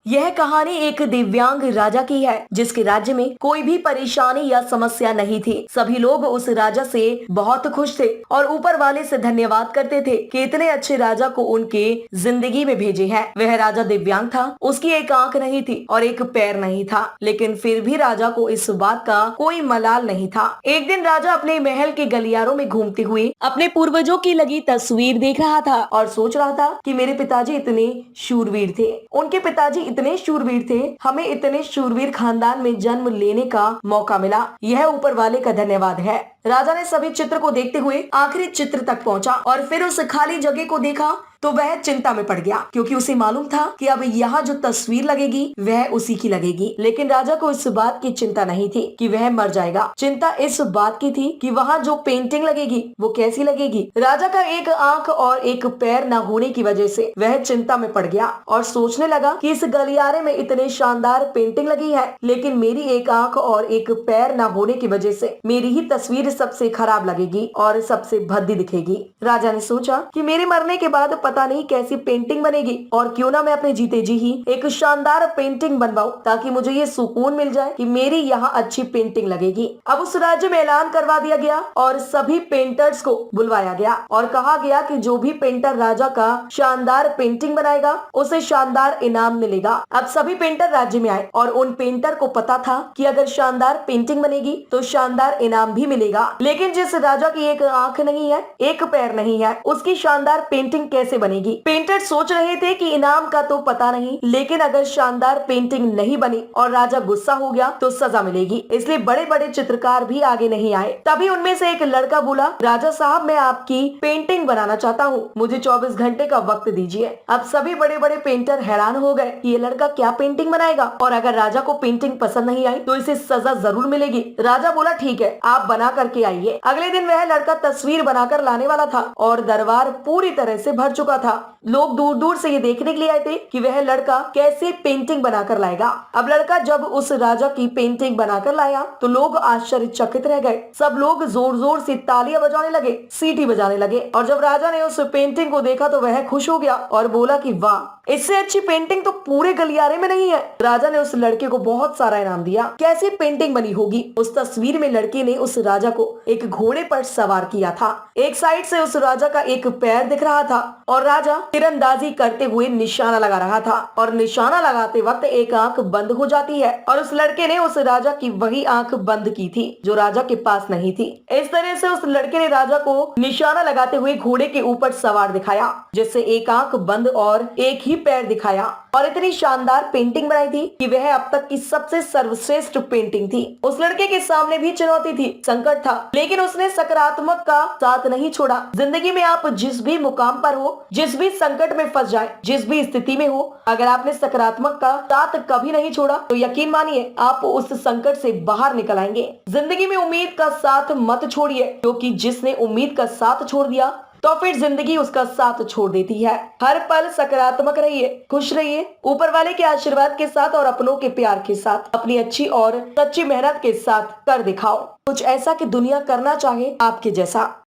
यह कहानी एक दिव्यांग राजा की है जिसके राज्य में कोई भी परेशानी या समस्या नहीं थी। सभी लोग उस राजा से बहुत खुश थे और ऊपर वाले से धन्यवाद करते थे कि इतने अच्छे राजा को उनके जिंदगी में भेजे है। वह राजा दिव्यांग था, उसकी एक आंख नहीं थी और एक पैर नहीं था, लेकिन फिर भी राजा को इस बात का कोई मलाल नहीं था। एक दिन राजा अपने महल के गलियारों में घूमते हुए अपने पूर्वजों की लगी तस्वीर देख रहा था और सोच रहा था कि मेरे पिताजी इतने शूरवीर थे, उनके पिताजी इतने शूरवीर थे, हमें इतने शूरवीर खानदान में जन्म लेने का मौका मिला। यह ऊपर वाले का धन्यवाद है। राजा ने सभी चित्र को देखते हुए आखिरी चित्र तक पहुंचा और फिर उस खाली जगह को देखा तो वह चिंता में पड़ गया, क्योंकि उसे मालूम था कि अब यहाँ जो तस्वीर लगेगी वह उसी की लगेगी। लेकिन राजा को इस बात की चिंता नहीं थी कि वह मर जाएगा। चिंता इस बात की थी कि वहाँ जो पेंटिंग लगेगी वो कैसी लगेगी। राजा का एक आंख और एक पैर न होने की वजह से वह चिंता में पड़ गया और सोचने लगा कि इस गलियारे में इतने शानदार पेंटिंग लगी है, लेकिन मेरी एक आंख और एक पैर न होने की वजह से मेरी ही तस्वीर सबसे खराब लगेगी और सबसे भद्दी दिखेगी। राजा ने सोचा कि मेरे मरने के बाद पता नहीं कैसी पेंटिंग बनेगी, और क्यों ना मैं अपने जीते जी ही एक शानदार पेंटिंग बनवाऊं, ताकि मुझे ये सुकून मिल जाए कि मेरी यहाँ अच्छी पेंटिंग लगेगी। अब उस राज्य में ऐलान करवा दिया गया और सभी पेंटर्स को बुलवाया गया और कहा गया कि जो भी पेंटर राजा का शानदार पेंटिंग बनाएगा उसे शानदार इनाम मिलेगा। अब सभी पेंटर राज्य में आए और उन पेंटर को पता था कि अगर शानदार पेंटिंग बनेगी तो शानदार इनाम भी मिलेगा। लेकिन जिस राजा की एक आंख नहीं है, एक पैर नहीं है, उसकी शानदार पेंटिंग कैसे बनेगी? पेंटर सोच रहे थे कि इनाम का तो पता नहीं, लेकिन अगर शानदार पेंटिंग नहीं बनी और राजा गुस्सा हो गया तो सजा मिलेगी। इसलिए बड़े बड़े चित्रकार भी आगे नहीं आए। तभी उनमें से एक लड़का बोला, राजा साहब मैं आपकी पेंटिंग बनाना चाहता हूँ, मुझे 24 घंटे का वक्त दीजिए। अब सभी बड़े बड़े पेंटर हैरान हो गए कि ये लड़का क्या पेंटिंग बनाएगा, और अगर राजा को पेंटिंग पसंद नहीं आई तो इसे सजा जरूर मिलेगी। राजा बोला ठीक है, आप बना करके आइए। अगले दिन वह लड़का तस्वीर बनाकर लाने वाला था और दरबार पूरी तरह से भर चुका था। लोग दूर दूर से ये देखने के लिए आए थे कि वह लड़का कैसे पेंटिंग बनाकर लाएगा। अब लड़का जब उस राजा की पेंटिंग बनाकर लाया तो लोग आश्चर्यचकित रह गए। सब लोग जोर जोर से तालियां बजाने लगे, सीटी बजाने लगे, और जब राजा ने उस पेंटिंग को देखा तो वह खुश हो गया और बोला कि वाह, इससे अच्छी पेंटिंग तो पूरे गलियारे में नहीं है। राजा ने उस लड़के को बहुत सारा इनाम दिया। कैसी पेंटिंग बनी होगी? उस तस्वीर में लड़के ने उस राजा को एक घोड़े पर सवार किया था। एक साइड से उस राजा का एक पैर दिख रहा था और राजा तीरंदाजी करते हुए निशाना लगा रहा था, और निशाना लगाते वक्त एक आंख बंद हो जाती है, और उस लड़के ने उस राजा की वही आंख बंद की थी जो राजा के पास नहीं थी। इस तरह से उस लड़के ने राजा को निशाना लगाते हुए घोड़े के ऊपर सवार दिखाया, जिससे एक आंख बंद और एक ही पैर दिखाया, और इतनी शानदार पेंटिंग बनाई थी कि वह अब तक की सबसे सर्वश्रेष्ठ पेंटिंग थी। उस लड़के के सामने भी चुनौती थी, संकट था, लेकिन उसने सकारात्मक का साथ नहीं छोड़ा। जिंदगी में आप जिस भी मुकाम पर हो, जिस भी संकट में फंस जाए, जिस भी स्थिति में हो, अगर आपने सकारात्मक का साथ कभी नहीं छोड़ा तो यकीन मानिए आप उस संकट से बाहर निकल आएंगे। जिंदगी में उम्मीद का साथ मत छोड़िए, क्योंकि जिसने उम्मीद का साथ छोड़ दिया तो फिर जिंदगी उसका साथ छोड़ देती है। हर पल सकारात्मक रहिए, खुश रहिए, ऊपर वाले के आशीर्वाद के साथ और अपनों के प्यार के साथ अपनी अच्छी और सच्ची मेहनत के साथ कर दिखाओ कुछ ऐसा कि दुनिया करना चाहे आपके जैसा।